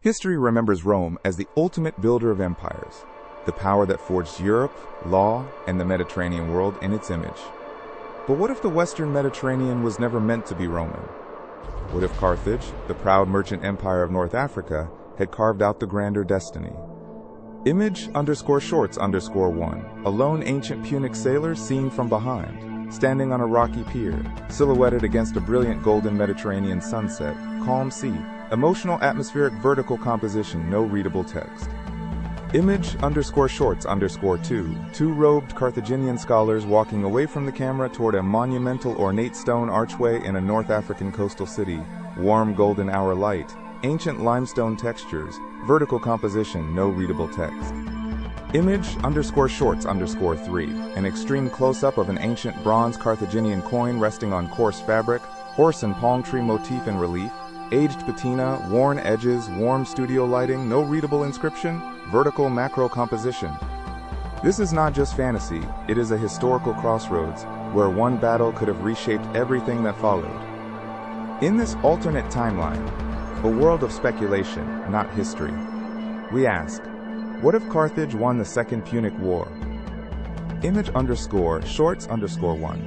History remembers Rome as the ultimate builder of empires, the power that forged Europe, law, and the Mediterranean world in its image. But what if the Western Mediterranean was never meant to be Roman? What if Carthage, the proud merchant empire of North Africa, had carved out the grander destiny? Image_shorts_1, a lone ancient Punic sailor seen from behind, standing on a rocky pier, silhouetted against a brilliant golden Mediterranean sunset, calm sea, emotional atmospheric vertical composition, no readable text. Image_shorts_2, two robed Carthaginian scholars walking away from the camera toward a monumental ornate stone archway in a North African coastal city, warm golden hour light, ancient limestone textures, vertical composition, no readable text. Image_shorts_3, an extreme close-up of an ancient bronze Carthaginian coin resting on coarse fabric, horse and palm tree motif in relief, aged patina, worn edges, warm studio lighting, no readable inscription, vertical macro composition. This is not just fantasy, it is a historical crossroads where one battle could have reshaped everything that followed. In this alternate timeline, a world of speculation, not history, we ask, what if Carthage won the Second Punic War? Image_shorts_1,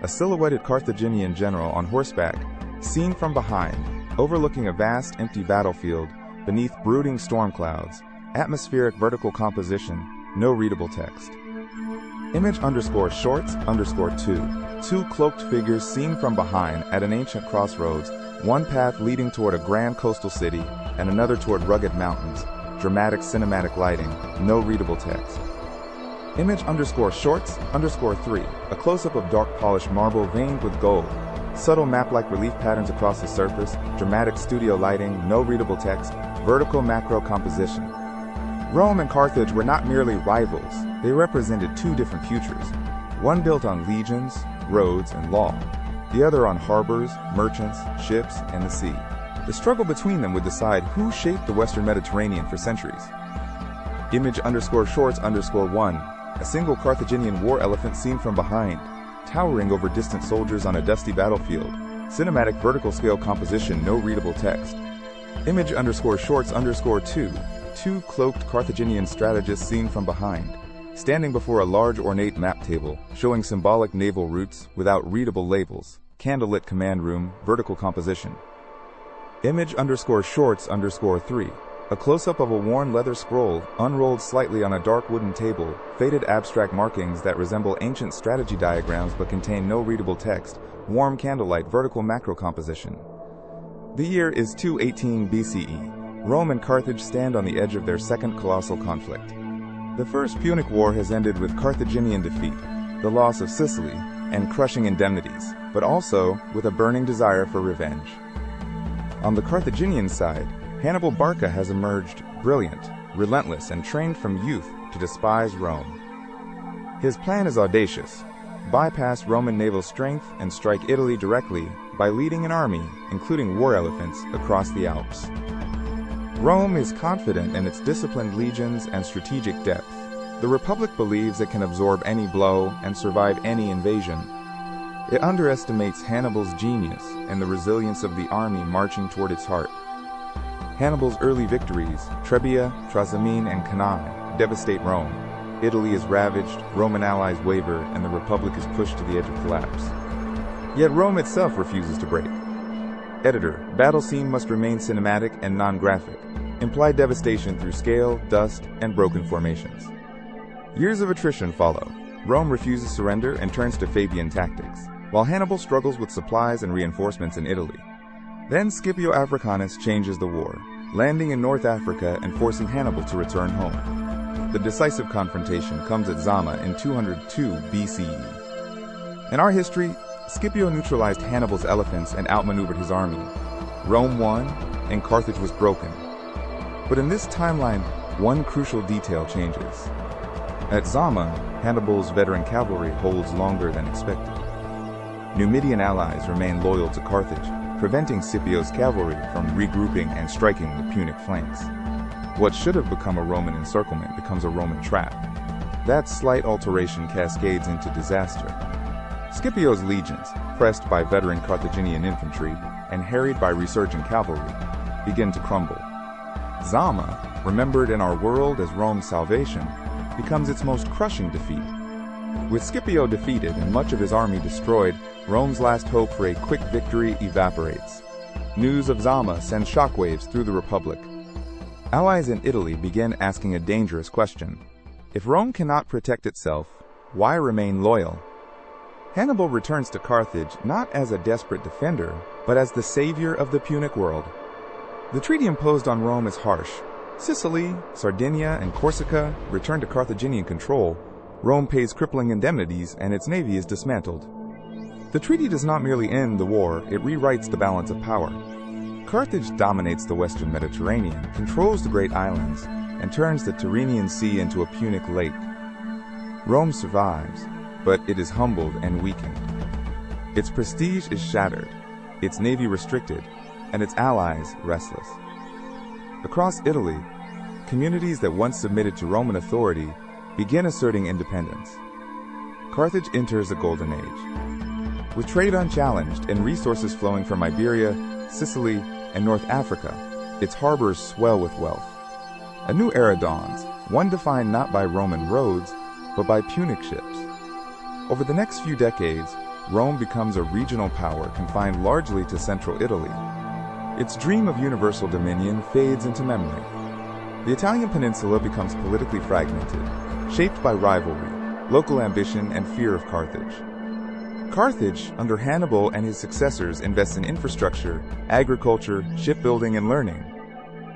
a silhouetted Carthaginian general on horseback, seen from behind, overlooking a vast empty battlefield beneath brooding storm clouds, atmospheric vertical composition, no readable text. Image_shorts_2, two cloaked figures seen from behind at an ancient crossroads, one path leading toward a grand coastal city and another toward rugged mountains, dramatic cinematic lighting, no readable text. Image_shorts_3, a close-up of dark polished marble veined with gold, subtle map-like relief patterns across the surface, dramatic studio lighting, no readable text, vertical macro composition. Rome and Carthage were not merely rivals, they represented two different futures, one built on legions, roads, and law, the other on harbors, merchants, ships, and the sea. The struggle between them would decide who shaped the Western Mediterranean for centuries. Image_shorts_1, a single Carthaginian war elephant seen from behind, towering over distant soldiers on a dusty battlefield, cinematic vertical scale composition, no readable text. Image_shorts_2, two cloaked Carthaginian strategists seen from behind, standing before a large ornate map table, showing symbolic naval routes without readable labels, candlelit command room, vertical composition. Image_shorts_3, a close-up of a worn leather scroll, unrolled slightly on a dark wooden table, faded abstract markings that resemble ancient strategy diagrams but contain no readable text, warm candlelight, vertical macro composition. The year is 218 BCE. Rome and Carthage stand on the edge of their second colossal conflict. The First Punic War has ended with Carthaginian defeat, the loss of Sicily, and crushing indemnities, but also with a burning desire for revenge. On the Carthaginian side, Hannibal Barca has emerged brilliant, relentless, and trained from youth to despise Rome. His plan is audacious: bypass Roman naval strength and strike Italy directly by leading an army, including war elephants, across the Alps. Rome is confident in its disciplined legions and strategic depth. The Republic believes it can absorb any blow and survive any invasion. It underestimates Hannibal's genius and the resilience of the army marching toward its heart. Hannibal's early victories, Trebia, Trasimene, and Cannae, devastate Rome. Italy is ravaged, Roman allies waver, and the Republic is pushed to the edge of collapse. Yet Rome itself refuses to break. Editor, battle scene must remain cinematic and non-graphic. Imply devastation through scale, dust, and broken formations. Years of attrition follow. Rome refuses surrender and turns to Fabian tactics, while Hannibal struggles with supplies and reinforcements in Italy. Then Scipio Africanus changes the war, landing in North Africa and forcing Hannibal to return home. The decisive confrontation comes at Zama in 202 BCE. In our history, Scipio neutralized Hannibal's elephants and outmaneuvered his army. Rome won, and Carthage was broken. But in this timeline, one crucial detail changes. At Zama, Hannibal's veteran cavalry holds longer than expected. Numidian allies remain loyal to Carthage, preventing Scipio's cavalry from regrouping and striking the Punic flanks. What should have become a Roman encirclement becomes a Roman trap. That slight alteration cascades into disaster. Scipio's legions, pressed by veteran Carthaginian infantry and harried by resurgent cavalry, begin to crumble. Zama, remembered in our world as Rome's salvation, becomes its most crushing defeat. With Scipio defeated and much of his army destroyed, Rome's last hope for a quick victory evaporates. News of Zama sends shockwaves through the Republic. Allies in Italy begin asking a dangerous question. If Rome cannot protect itself, why remain loyal? Hannibal returns to Carthage not as a desperate defender, but as the savior of the Punic world. The treaty imposed on Rome is harsh. Sicily, Sardinia, and Corsica return to Carthaginian control. Rome pays crippling indemnities and its navy is dismantled. The treaty does not merely end the war, it rewrites the balance of power. Carthage dominates the western Mediterranean, controls the great islands, and turns the Tyrrhenian Sea into a Punic lake. Rome survives, but it is humbled and weakened. Its prestige is shattered, its navy restricted, and its allies restless. Across Italy, communities that once submitted to Roman authority begin asserting independence. Carthage enters a golden age. With trade unchallenged and resources flowing from Iberia, Sicily, and North Africa, its harbors swell with wealth. A new era dawns, one defined not by Roman roads, but by Punic ships. Over the next few decades, Rome becomes a regional power confined largely to central Italy. Its dream of universal dominion fades into memory. The Italian peninsula becomes politically fragmented, shaped by rivalry, local ambition, and fear of Carthage. Carthage, under Hannibal and his successors, invests in infrastructure, agriculture, shipbuilding, and learning.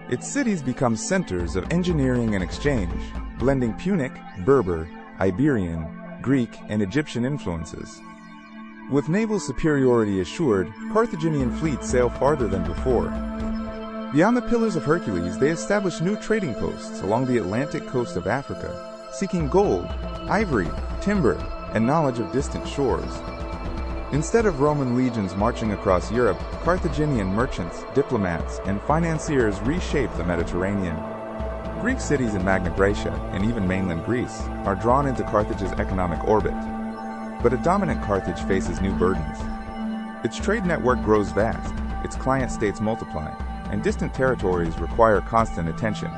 Its cities become centers of engineering and exchange, blending Punic, Berber, Iberian, Greek, and Egyptian influences. With naval superiority assured, Carthaginian fleets sail farther than before. Beyond the Pillars of Hercules, they establish new trading posts along the Atlantic coast of Africa, seeking gold, ivory, timber, and knowledge of distant shores. Instead of Roman legions marching across Europe, Carthaginian merchants, diplomats, and financiers reshape the Mediterranean. Greek cities in Magna Graecia, and even mainland Greece, are drawn into Carthage's economic orbit. But a dominant Carthage faces new burdens. Its trade network grows vast, its client states multiply, and distant territories require constant attention.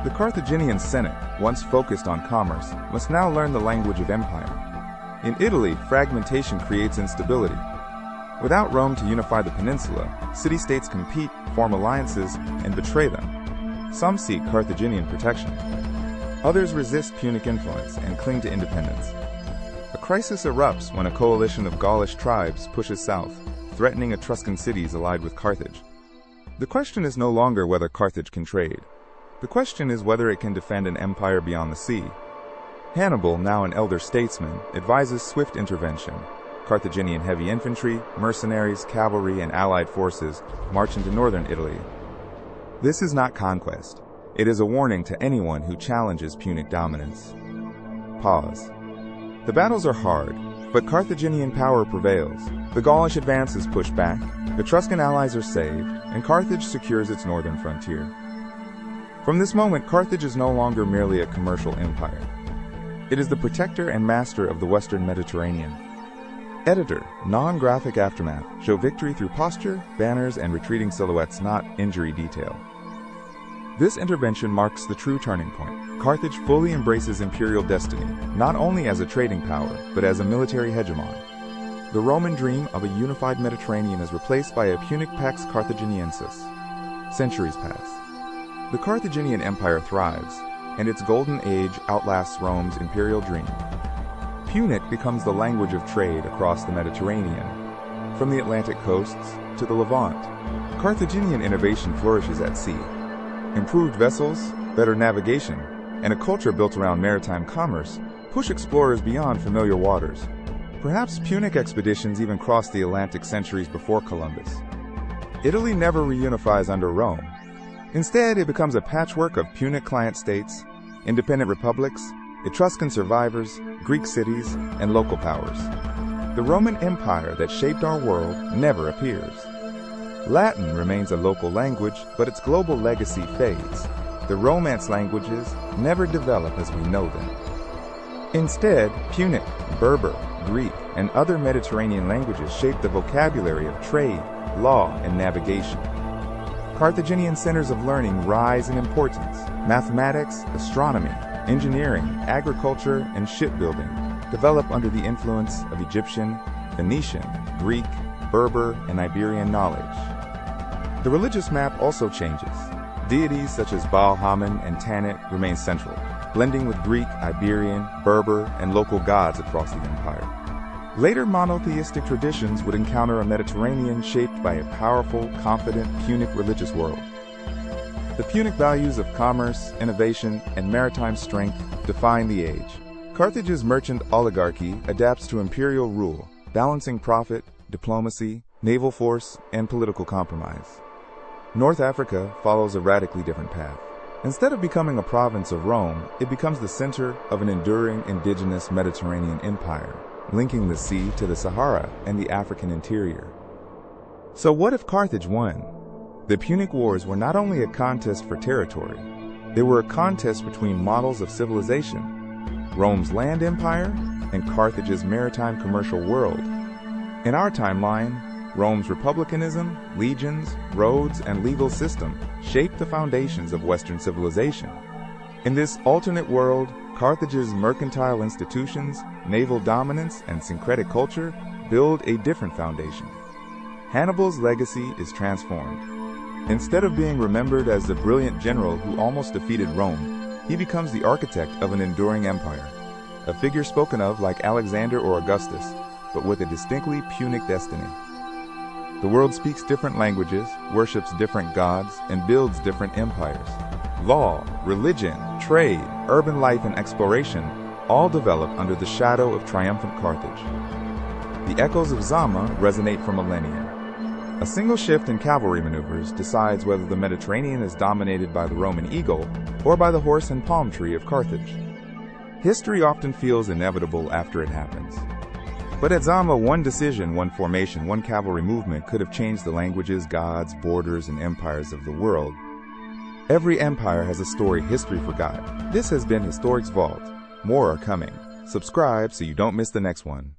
The Carthaginian Senate, once focused on commerce, must now learn the language of empire. In Italy, fragmentation creates instability. Without Rome to unify the peninsula, city-states compete, form alliances, and betray them. Some seek Carthaginian protection. Others resist Punic influence and cling to independence. A crisis erupts when a coalition of Gaulish tribes pushes south, threatening Etruscan cities allied with Carthage. The question is no longer whether Carthage can trade. The question is whether it can defend an empire beyond the sea. Hannibal, now an elder statesman, advises swift intervention. Carthaginian heavy infantry, mercenaries, cavalry, and allied forces march into northern Italy. This is not conquest. It is a warning to anyone who challenges Punic dominance. Pause. The battles are hard, but Carthaginian power prevails. The Gaulish advance is pushed back, Etruscan allies are saved, and Carthage secures its northern frontier. From this moment, Carthage is no longer merely a commercial empire. It is the protector and master of the western Mediterranean. Editor, non-graphic aftermath show victory through posture, banners, and retreating silhouettes, not injury detail. This intervention marks the true turning point. Carthage fully embraces imperial destiny, not only as a trading power, but as a military hegemon. The Roman dream of a unified Mediterranean is replaced by a Punic Pax Carthaginiensis. Centuries pass. The Carthaginian Empire thrives, and its golden age outlasts Rome's imperial dream. Punic becomes the language of trade across the Mediterranean. From the Atlantic coasts to the Levant, Carthaginian innovation flourishes at sea. Improved vessels, better navigation, and a culture built around maritime commerce push explorers beyond familiar waters. Perhaps Punic expeditions even crossed the Atlantic centuries before Columbus. Italy never reunifies under Rome. Instead, it becomes a patchwork of Punic client states, independent republics, Etruscan survivors, Greek cities, and local powers. The Roman Empire that shaped our world never appears. Latin remains a local language, but its global legacy fades. The Romance languages never develop as we know them. Instead, Punic, Berber, Greek, and other Mediterranean languages shape the vocabulary of trade, law, and navigation. Carthaginian centers of learning rise in importance. Mathematics, astronomy, engineering, agriculture, and shipbuilding develop under the influence of Egyptian, Phoenician, Greek, Berber, and Iberian knowledge. The religious map also changes. Deities such as Baal-Hammon and Tanit remain central, blending with Greek, Iberian, Berber, and local gods across the empire. Later monotheistic traditions would encounter a Mediterranean shaped by a powerful, confident Punic religious world. The Punic values of commerce, innovation, and maritime strength define the age. Carthage's merchant oligarchy adapts to imperial rule, balancing profit, diplomacy, naval force, and political compromise. North Africa follows a radically different path. Instead of becoming a province of Rome, it becomes the center of an enduring indigenous Mediterranean empire, linking the sea to the Sahara and the African interior. So what if Carthage won? The Punic Wars were not only a contest for territory, they were a contest between models of civilization, Rome's land empire and Carthage's maritime commercial world. In our timeline, Rome's republicanism, legions, roads, and legal system shaped the foundations of Western civilization. In this alternate world, Carthage's mercantile institutions, naval dominance, and syncretic culture build a different foundation. Hannibal's legacy is transformed. Instead of being remembered as the brilliant general who almost defeated Rome, he becomes the architect of an enduring empire, a figure spoken of like Alexander or Augustus, but with a distinctly Punic destiny. The world speaks different languages, worships different gods, and builds different empires. Law, religion, trade, urban life, and exploration all develop under the shadow of triumphant Carthage. The echoes of Zama resonate for millennia. A single shift in cavalry maneuvers decides whether the Mediterranean is dominated by the Roman eagle or by the horse and palm tree of Carthage. History often feels inevitable after it happens. But at Zama, one decision, one formation, one cavalry movement could have changed the languages, gods, borders, and empires of the world. Every empire has a story history forgot. This has been Historix Vault. More are coming. Subscribe so you don't miss the next one.